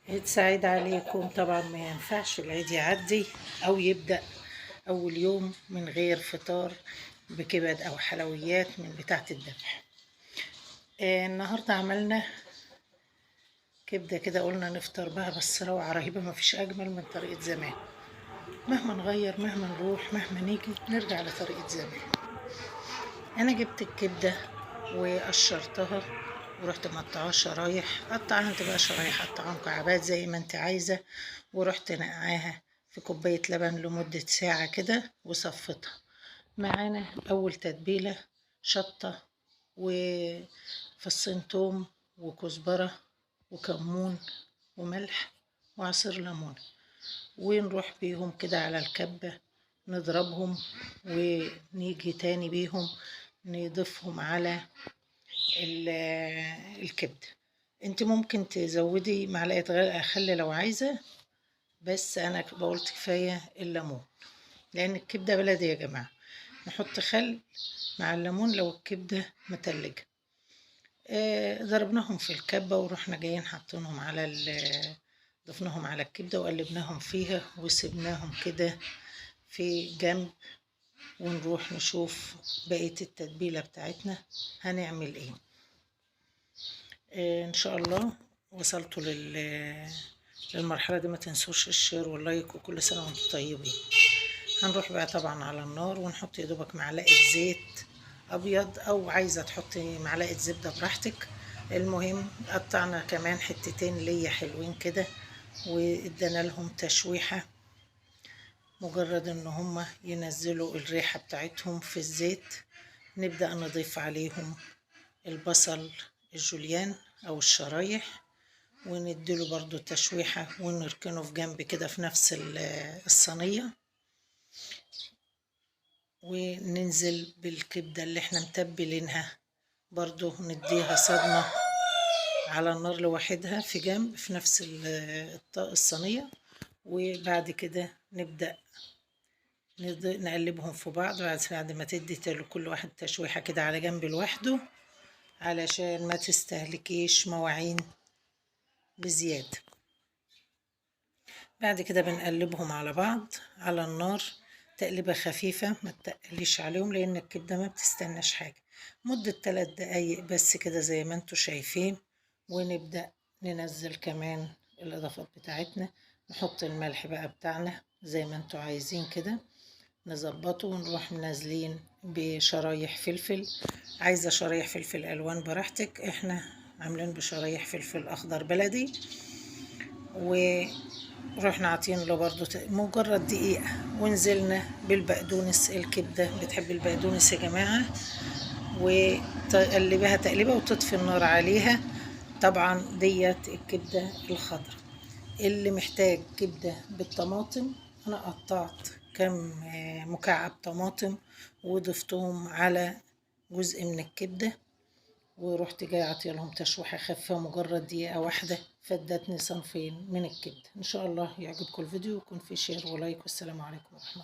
عيد سعيد عليكم. طبعا ما ينفعش العيد يعدي او يبدأ اول يوم من غير فطار بكبد او حلويات من بتاعة الذبح. النهاردة عملنا كبدة كده، قلنا نفطر بها، بس روعة رهيبة، ما فيش اجمل من طريقة زمان. مهما نغير، مهما نروح، مهما نيجي، نرجع لطريقة زمان. انا جبت الكبدة وقشرتها ورحت مقطعاها شرايح. قطعها انت بقى شرايح، قطعها مكعبات زي ما انت عايزة، ورحت نقعاها في كوباية لبن لمدة ساعة كده وصفتها. معانا اول تتبيلة شطة وفصين توم وكزبرة وكمون وملح وعصير ليمون، ونروح بيهم كده على الكبة نضربهم، ونيجي تاني بيهم نضيفهم على الكبدة. انت ممكن تزودي معلقة خل لو عايزة، بس انا بقولت كفاية الليمون لان الكبدة بلدي يا جماعة. نحط خل مع الليمون لو الكبدة متلجة. ضربناهم في الكبة ورحنا جايين حاطينهم على ضفناهم على الكبدة وقلبناهم فيها وسبناهم كده في جنب، ونروح نشوف بقية التتبيلة بتاعتنا هنعمل ايه. ان شاء الله وصلتوا للمرحلة دي، ما تنسوش الشير واللايك، وكل سنة وانتم طيبين. هنروح بقى طبعا على النار ونحط يا دوبك معلقة زيت ابيض، او عايزة تحطي معلقة زبدة براحتك. المهم قطعنا كمان حتتين ليا حلوين كده وادانا لهم تشويحة، مجرد ان هما ينزلوا الريحة بتاعتهم في الزيت. نبدأ نضيف عليهم البصل الجوليان او الشرايح، ونديله برضو تشويحة ونركنه في جنب كده في نفس الصينية، وننزل بالكبدة اللي احنا متبلينها برضو نديها صدمة على النار لوحدها في جنب في نفس الصينية. وبعد كده نبدأ نقلبهم في بعض بعد ما تدي كل واحد تشويحة كده على جنب لوحده، علشان ما تستهلكيش مواعين بزيادة. بعد كده بنقلبهم على بعض على النار تقليبة خفيفة، ما تقليش عليهم لان الكبدة ما بتستناش حاجة. مدة 3 دقايق بس كده زي ما انتوا شايفين. ونبدأ ننزل كمان الاضافات بتاعتنا، نحط الملح بقى بتاعنا زي ما انتوا عايزين كده، نظبطه ونروح منزلين بشرايح فلفل. عايزة شرايح فلفل الوان براحتك، احنا عاملين بشرايح فلفل اخضر بلدي. ورحنا عاطين له برضو مجرد دقيقة، ونزلنا بالبقدونس. الكبدة بتحب البقدونس يا جماعة، وتقلبها تقليبة وتطفي النار عليها. طبعا ديت الكبدة الخضراء. اللي محتاج كبدة بالطماطم، انا قطعت كم مكعب طماطم وضفتهم على جزء من الكبدة، ورحت جاي عاطيه لهم تشويحة خفيفة مجرد دقيقة واحدة، فادتني صنفين من الكبدة. ان شاء الله يعجبكم الفيديو ويكون فيه شير ولايك، والسلام عليكم ورحمة الله.